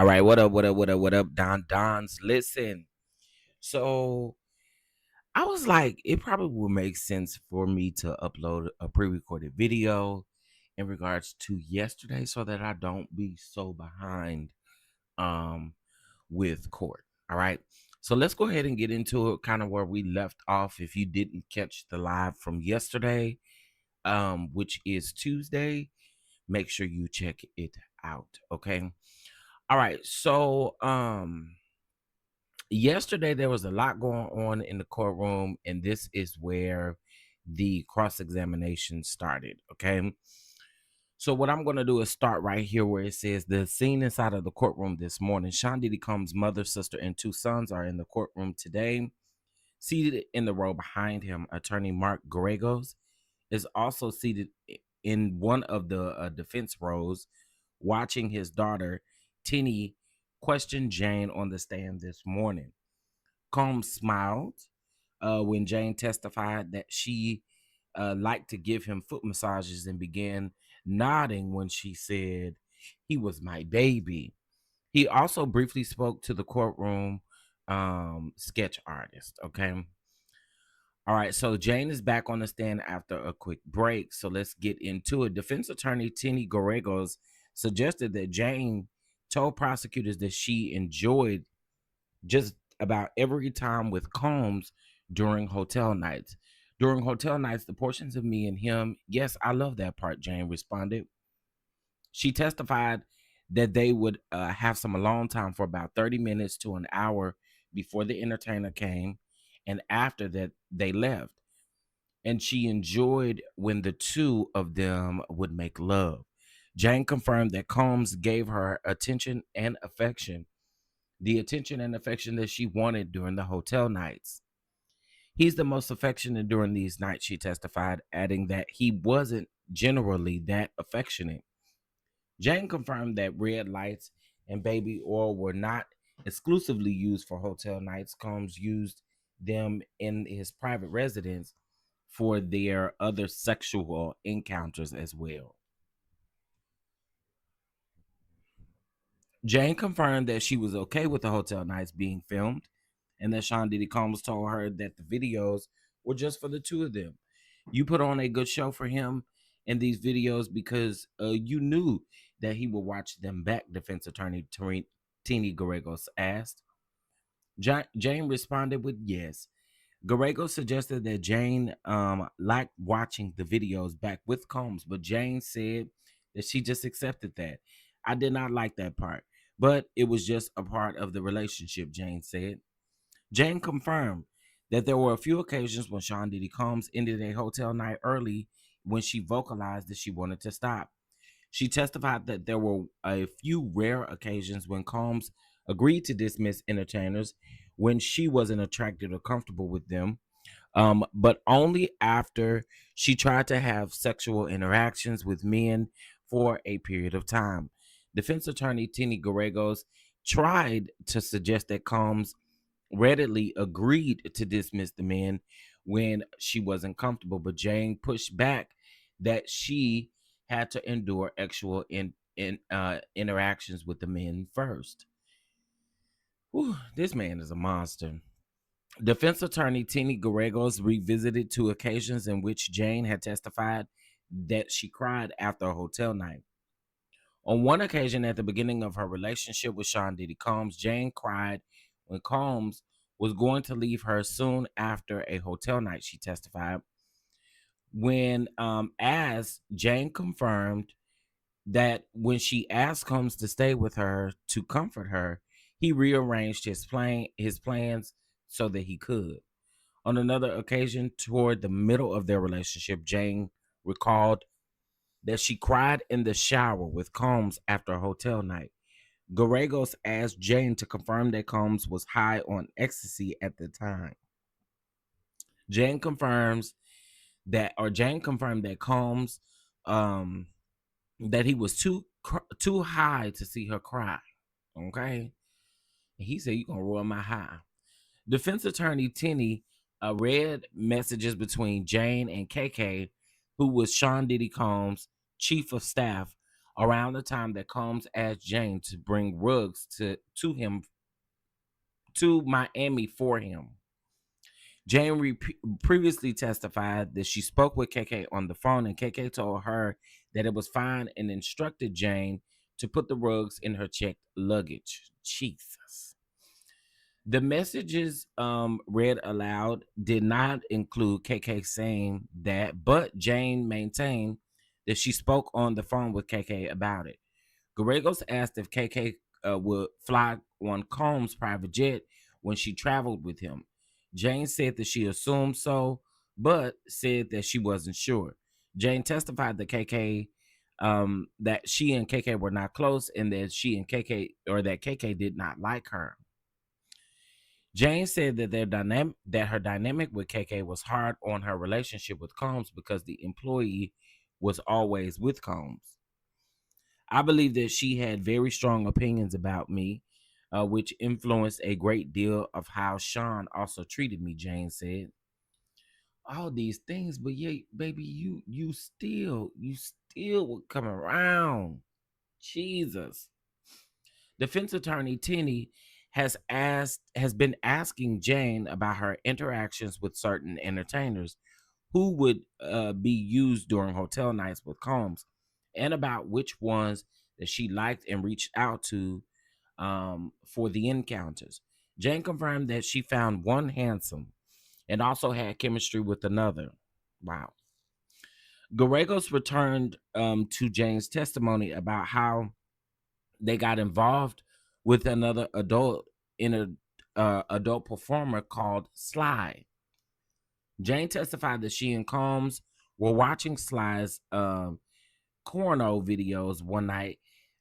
All right, what up, what up, what up, what up, Dons? Listen, so I was like, it probably would make sense for me to upload a pre-recorded video in regards to yesterday, so that I don't be so behind um with court. All right, so let's go ahead and get into it, kind of where we left off. If you didn't catch the live from yesterday, which is Tuesday, make sure you check it out. Okay. All right, so yesterday there was a lot going on in the courtroom, and this is where the cross-examination started. Okay, so what I'm going to do is start right here where it says the scene inside of the courtroom this morning. Sean Diddy Combs' mother, sister, and two sons are in the courtroom today. Seated in the row behind him, attorney Mark Garagos is also seated in one of the defense rows, watching his daughter Tinny question Jane on the stand this morning. Combs smiled when Jane testified that she liked to give him foot massages, and began nodding when she said he was my baby. He also briefly spoke to the courtroom sketch artist. Okay. All right. So Jane is back on the stand after a quick break. So let's get into it. Defense attorney Tinny Garagos suggested that Jane told prosecutors that she enjoyed just about every time with Combs during hotel nights. During hotel nights, the portions of me and him, yes, I love that part, Jane responded. She testified that they would have some alone time for about 30 minutes to an hour before the entertainer came, and after that, they left. And she enjoyed when the two of them would make love. Jane confirmed that Combs gave her attention and affection, the attention and affection that she wanted during the hotel nights. He's the most affectionate during these nights, she testified, adding that he wasn't generally that affectionate. Jane confirmed that red lights and baby oil were not exclusively used for hotel nights. Combs used them in his private residence for their other sexual encounters as well. Jane confirmed that she was okay with the hotel nights being filmed, and that Sean Diddy Combs told her that the videos were just for the two of them. You put on a good show for him in these videos because you knew that he would watch them back, defense attorney Tini Garagos asked. Jane responded with yes. Garagos suggested that Jane liked watching the videos back with Combs, but Jane said that she just accepted that. I did not like that part, but it was just a part of the relationship, Jane said. Jane confirmed that there were a few occasions when Sean Diddy Combs ended a hotel night early when she vocalized that she wanted to stop. She testified that there were a few rare occasions when Combs agreed to dismiss entertainers when she wasn't attracted or comfortable with them, but only after she tried to have sexual interactions with men for a period of time. Defense attorney Tini Garagos tried to suggest that Combs readily agreed to dismiss the men when she wasn't comfortable, but Jane pushed back that she had to endure actual interactions with the men first. Whew, this man is a monster. Defense attorney Tini Garagos revisited two occasions in which Jane had testified that she cried after a hotel night. On one occasion, at the beginning of her relationship with Sean Diddy Combs, Jane cried when Combs was going to leave her soon after a hotel night, she testified. When as Jane confirmed that when she asked Combs to stay with her to comfort her, he rearranged his plans so that he could. On another occasion, toward the middle of their relationship, Jane recalled that she cried in the shower with Combs after a hotel night. Gallegos asked Jane to confirm that Combs was high on ecstasy at the time. Jane confirms Jane confirmed that Combs, um, that he was too high to see her cry. Okay, and he said, "You gonna ruin my high." Defense attorney Tenney read messages between Jane and KK, who was Sean Diddy Combs' chief of staff, around the time that Combs asked Jane to bring rugs to Miami for him. Jane previously testified that she spoke with KK on the phone, and KK told her that it was fine and instructed Jane to put the rugs in her checked luggage. Jesus. The messages read aloud did not include KK saying that, but Jane maintained that she spoke on the phone with KK about it. Gallegos asked if KK would fly on Combs' private jet when she traveled with him. Jane said that she assumed so, but said that she wasn't sure. Jane testified that that she and KK were not close, and that that KK did not like her. Jane said that her dynamic with KK was hard on her relationship with Combs because the employee was always with Combs. I believe that she had very strong opinions about me, which influenced a great deal of how Sean also treated me, Jane said. All these things, but yeah, baby, you still would come around. Jesus. Defense attorney Tenney has been asking Jane about her interactions with certain entertainers who would be used during hotel nights with Combs, and about which ones that she liked and reached out to for the encounters. Jane confirmed that she found one handsome and also had chemistry with another. Wow. Gallegos returned to Jane's testimony about how they got involved with another adult performer called Sly. Jane testified that she and Combs were watching Sly's corno videos one night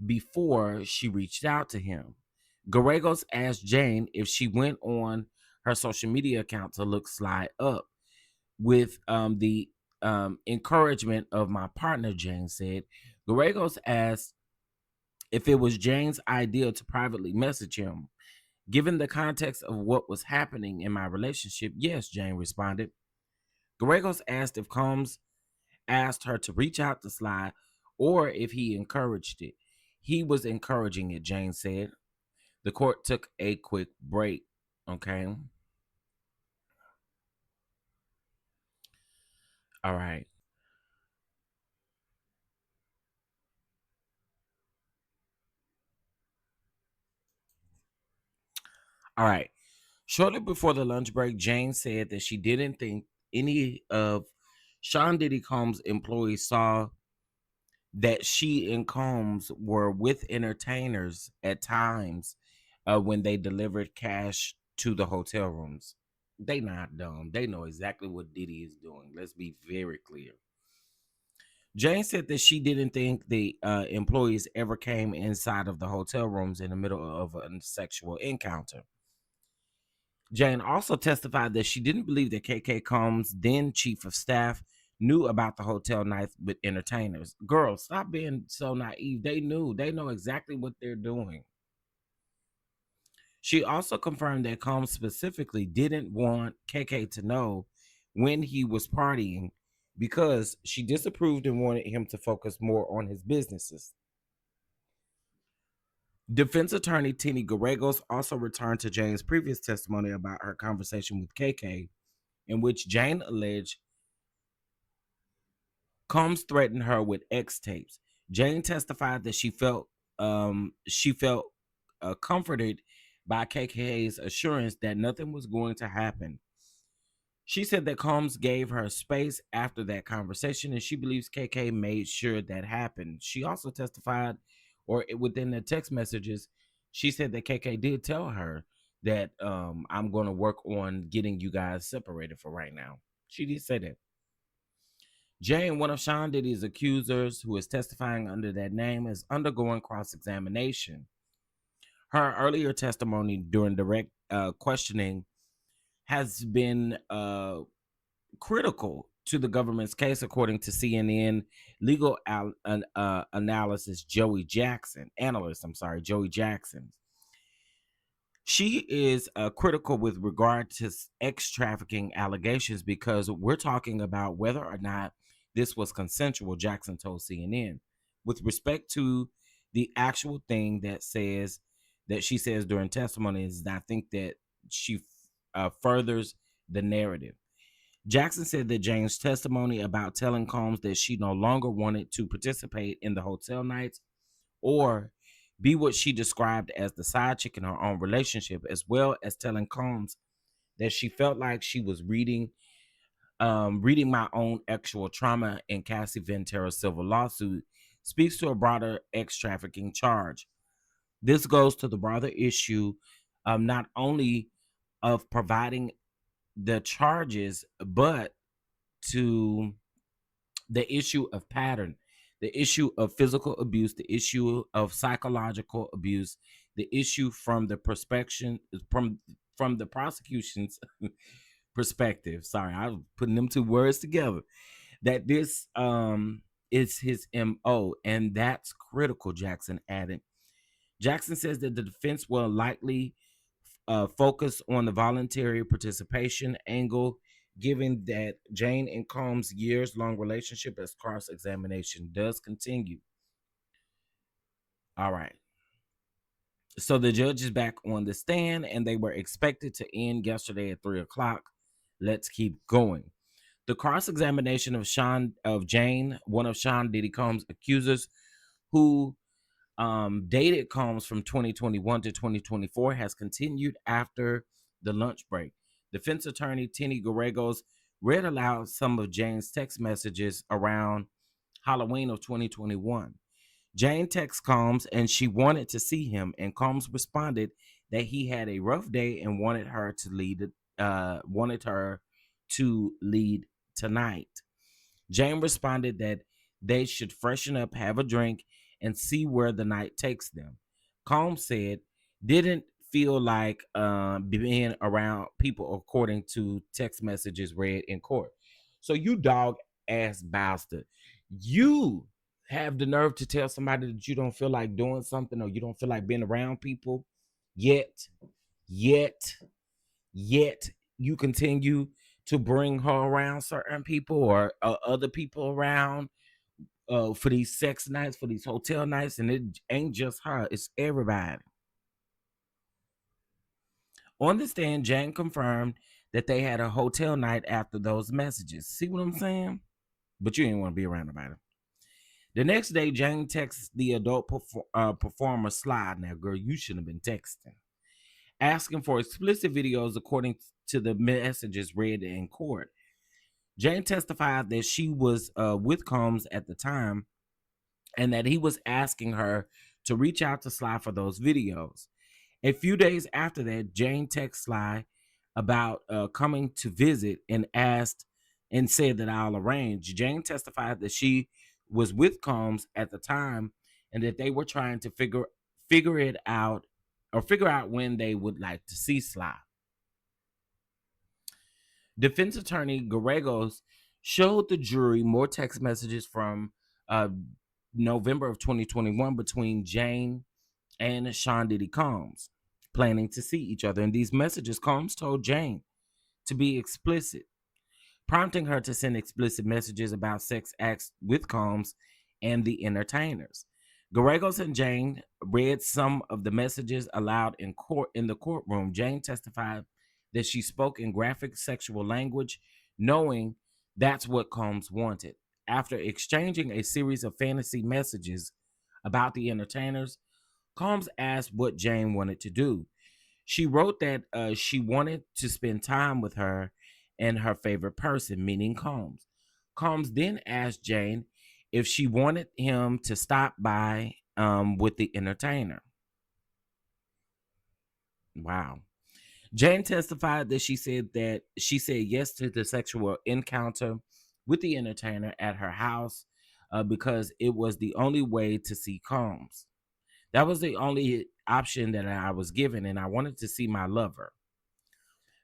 before she reached out to him. Gallegos asked Jane if she went on her social media account to look Sly up. With the encouragement of my partner, Jane said. Gallegos asked if it was Jane's idea to privately message him. Given the context of what was happening in my relationship, yes, Jane responded. Gallegos asked if Combs asked her to reach out to Sly or if he encouraged it. He was encouraging it, Jane said. The court took a quick break. Okay. All right. All right. Shortly before the lunch break, Jane said that she didn't think any of Sean Diddy Combs' employees saw that she and Combs were with entertainers at times when they delivered cash to the hotel rooms. They not dumb. They know exactly what Diddy is doing. Let's be very clear. Jane said that she didn't think the employees ever came inside of the hotel rooms in the middle of a sexual encounter. Jane also testified that she didn't believe that KK Combs, then chief of staff, knew about the hotel nights with entertainers. Girls, stop being so naive. They knew. They know exactly what they're doing. She also confirmed that Combs specifically didn't want KK to know when he was partying because she disapproved and wanted him to focus more on his businesses. Defense attorney Tini Gallegos also returned to Jane's previous testimony about her conversation with KK, in which Jane alleged Combs threatened her with X tapes. Jane testified that she felt comforted by KK's assurance that nothing was going to happen. She said that Combs gave her space after that conversation, and she believes KK made sure that happened. She also testified, within the text messages, she said that KK did tell her that I'm going to work on getting you guys separated for right now. She did say that. Jane, one of Sean Diddy's accusers, who is testifying under that name, is undergoing cross-examination. Her earlier testimony during direct questioning has been critical to the government's case, according to CNN legal analyst Joey Jackson. She is critical with regard to ex trafficking allegations because we're talking about whether or not this was consensual, Jackson told CNN. With respect to the actual thing that she says during testimony, is I think that she furthers the narrative. Jackson said that Jane's testimony about telling Combs that she no longer wanted to participate in the hotel nights or be what she described as the side chick in her own relationship, as well as telling Combs that she felt like she was reading my own actual trauma in Cassie Ventura's civil lawsuit, speaks to a broader ex-trafficking charge. This goes to the broader issue, not only of providing the charges, but to the issue of pattern, the issue of physical abuse, the issue of psychological abuse, the issue from the perspection from the prosecution's perspective. Sorry, I was putting them two words together. That this is his MO, and that's critical, Jackson added. Jackson says that the defense will likely focus on the voluntary participation angle, given that Jane and Combs' years-long relationship as cross-examination does continue. All right. So the judge is back on the stand, and they were expected to end yesterday at 3:00. Let's keep going. The cross-examination of Jane, one of Sean Diddy Combs' accusers, who dated Combs from 2021 to 2024, has continued after the lunch break. Defense attorney Tenny Gallegos read aloud some of Jane's text messages around Halloween of 2021. Jane texted Combs and she wanted to see him, and Combs responded that he had a rough day and wanted her to lead tonight. Jane responded that they should freshen up, have a drink, and see where the night takes them. Combs said, didn't feel like being around people, according to text messages read in court. So you dog ass bastard. You have the nerve to tell somebody that you don't feel like doing something or you don't feel like being around people, yet you continue to bring her around certain people or other people around for these sex nights, for these hotel nights, and it ain't just her, it's everybody. On the stand, Jane confirmed that they had a hotel night after those messages. See what I'm saying? But you didn't want to be around about it. The next day, Jane texts the adult performer Slide. Now, girl, you shouldn't have been texting. Asking for explicit videos according to the messages read in court. Jane testified that she was with Combs at the time and that he was asking her to reach out to Sly for those videos. A few days after that, Jane texted Sly about coming to visit and said that I'll arrange. Jane testified that she was with Combs at the time and that they were trying to figure out when they would like to see Sly. Defense attorney Gallegos showed the jury more text messages from November of 2021 between Jane and Sean Diddy Combs, planning to see each other. In these messages, Combs told Jane to be explicit, prompting her to send explicit messages about sex acts with Combs and the entertainers. Gallegos and Jane read some of the messages aloud in the courtroom. Jane testified that she spoke in graphic sexual language, knowing that's what Combs wanted. After exchanging a series of fantasy messages about the entertainers, Combs asked what Jane wanted to do. She wrote that she wanted to spend time with her and her favorite person, meaning Combs. Combs then asked Jane if she wanted him to stop by with the entertainer. Wow. Jane testified that she said yes to the sexual encounter with the entertainer at her house because it was the only way to see Combs. That was the only option that I was given, and I wanted to see my lover.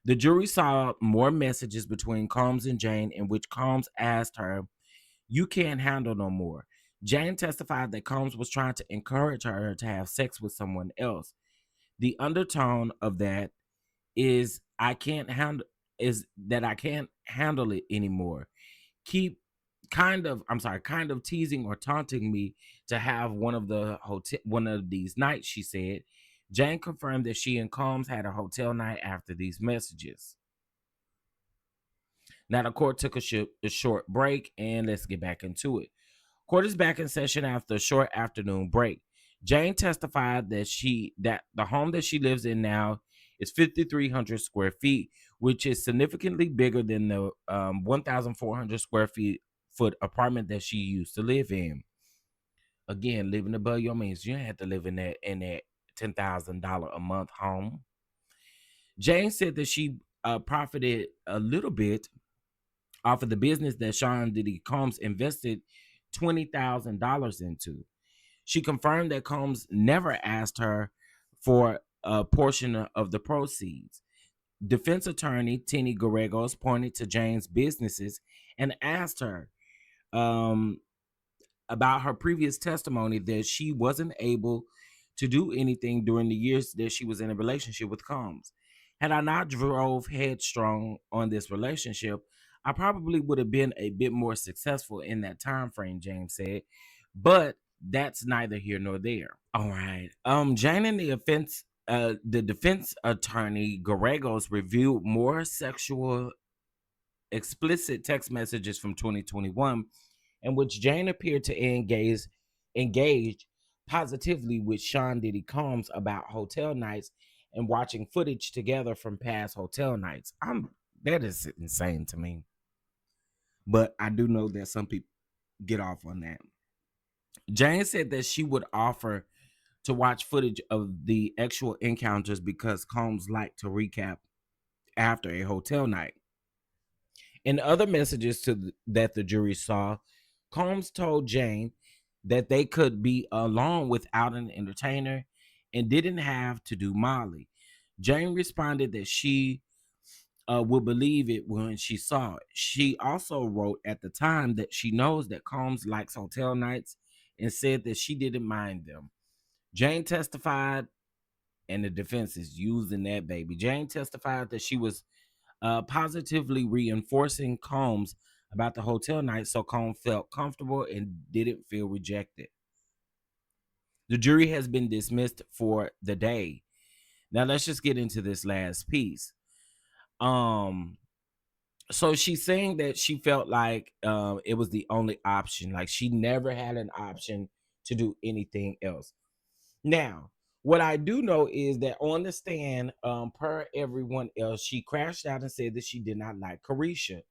The jury saw more messages between Combs and Jane in which Combs asked her, "You can't handle no more." Jane testified that Combs was trying to encourage her to have sex with someone else. The undertone of that is I can't handle is that I can't handle it anymore. Keep kind of teasing or taunting me to have one of these nights, she said. Jane confirmed that she and Combs had a hotel night after these messages. Now the court took a short break, and let's get back into it. Court is back in session after a short afternoon break. Jane testified that the home that she lives in now is 5,300 square feet, which is significantly bigger than the 1,400 square foot apartment that she used to live in. Again, living above your means, you don't have to live in that $10,000 a month home. Jane said that she profited a little bit off of the business that Sean Diddy Combs invested $20,000 into. She confirmed that Combs never asked her for a portion of the proceeds. Defense attorney Tenny Garregos pointed to Jane's businesses and asked her um, about her previous testimony that she wasn't able to do anything during the years that she was in a relationship with Combs. Had I not drove headstrong on this relationship, I probably would have been a bit more successful in that time frame, James said. But that's neither here nor there. All right. Jane and the defense attorney Garregos reviewed more sexual explicit text messages from 2021 in which Jane appeared to engage positively with Sean Diddy Combs about hotel nights and watching footage together from past hotel nights. That is insane to me. But I do know that some people get off on that. Jane said that she would offer to watch footage of the actual encounters because Combs liked to recap after a hotel night. In other messages that the jury saw, Combs told Jane that they could be alone without an entertainer and didn't have to do Molly. Jane responded that she would believe it when she saw it. She also wrote at the time that she knows that Combs likes hotel nights and said that she didn't mind them. Jane testified, and the defense is using that baby. Jane testified that she was positively reinforcing Combs about the hotel night so Combs felt comfortable and didn't feel rejected. The jury has been dismissed for the day. Now let's just get into this last piece. Um, so she's saying that she felt like it was the only option. Like she never had an option to do anything else. Now, what I do know is that on the stand, per everyone else, she crashed out and said that she did not like Caresha.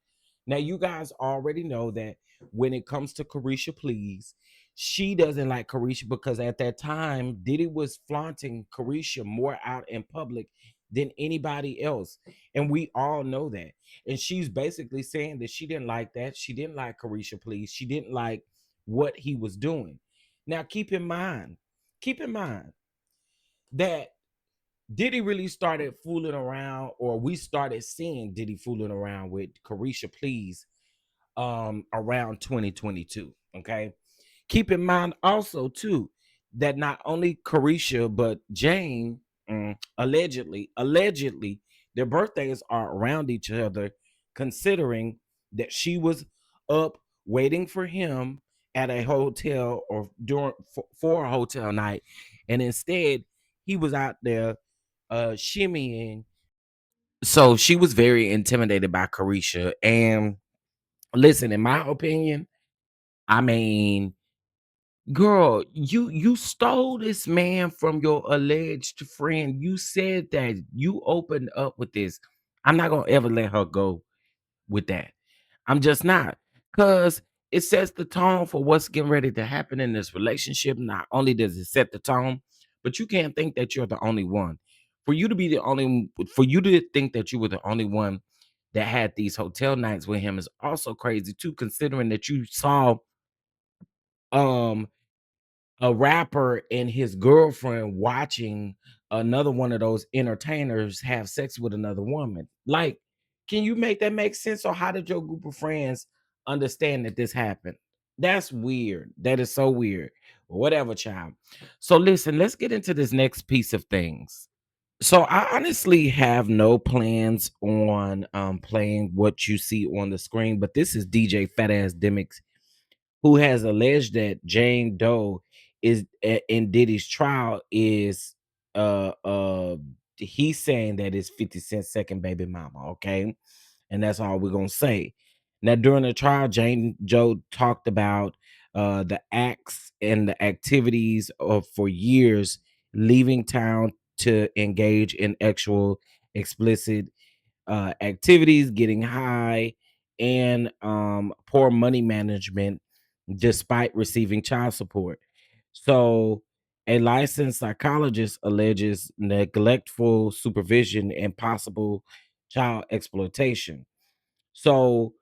Now, you guys already know that when it comes to Caresha, please, she doesn't like Caresha because at that time, Diddy was flaunting Caresha more out in public than anybody else. And we all know that. And she's basically saying that she didn't like that. She didn't like Caresha, please. She didn't like what he was doing. Now, keep in mind that Diddy really started fooling around, or we started seeing Diddy fooling around with Caresha Please around 2022. Okay. Keep in mind also too that not only Caresha but Jane allegedly their birthdays are around each other, considering that she was up waiting for him at a hotel or for a hotel night, and instead he was out there shimmying. So she was very intimidated by Caresha. And listen, in my opinion, I mean, girl, you stole this man from your alleged friend. You said that you opened up with this. I'm not gonna ever let her go with that. I'm just not. Cause it sets the tone for what's getting ready to happen in this relationship. Not only does it set the tone, but you can't think that you're the only one. For you to think that you were the only one that had these hotel nights with him is also crazy too, considering that you saw um a rapper and his girlfriend watching another one of those entertainers have sex with another woman. Like, can you make that make sense? Or how did your group of friends understand that this happened? That's weird. That is so weird. Whatever, child. So listen, let's get into this next piece of things. So I honestly have no plans on playing what you see on the screen, but this is DJ Fat Ass Demics, who has alleged that Jane Doe in Diddy's trial is uh uh he's saying that it's 50 Cent's second baby mama, okay? And that's all we're gonna say. Now, during the trial, Jane Doe talked about the acts and the activities of for years leaving town to engage in actual explicit activities, getting high, and poor money management despite receiving child support. So, a licensed psychologist alleges neglectful supervision and possible child exploitation. So,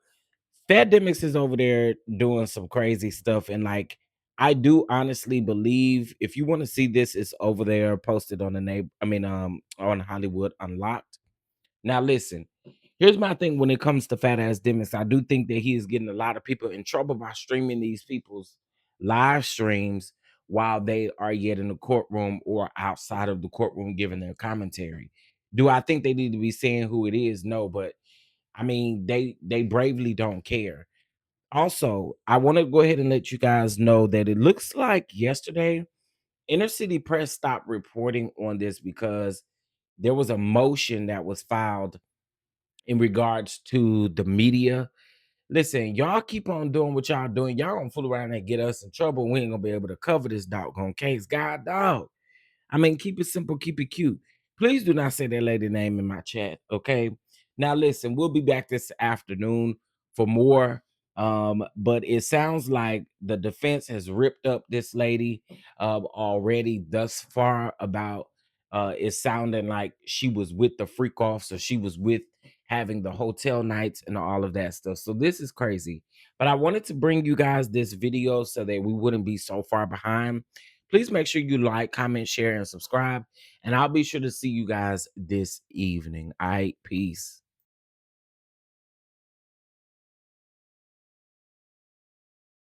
Fandemics is over there doing some crazy stuff, and like I do honestly believe if you want to see this, it's over there posted on the neighbor. On Hollywood Unlocked. Now, listen, here's my thing when it comes to Fat Ass Demons. I do think that he is getting a lot of people in trouble by streaming these people's live streams while they are yet in the courtroom or outside of the courtroom giving their commentary. Do I think they need to be saying who it is? No, but I mean they bravely don't care. Also, I want to go ahead and let you guys know that it looks like yesterday Inner City Press stopped reporting on this because there was a motion that was filed in regards to the media. Listen, y'all keep on doing what y'all doing. Y'all gonna fool around and get us in trouble. We ain't gonna be able to cover this doggone case. God dog. I mean, keep it simple, keep it cute. Please do not say that lady name in my chat. Okay. Now listen, we'll be back this afternoon for more. But it sounds like the defense has ripped up this lady already thus far about it's sounding like she was with the freak off, so she was with having the hotel nights and all of that stuff. So this is crazy. But I wanted to bring you guys this video so that we wouldn't be so far behind. Please make sure you like, comment, share, and subscribe. And I'll be sure to see you guys this evening. All right, peace.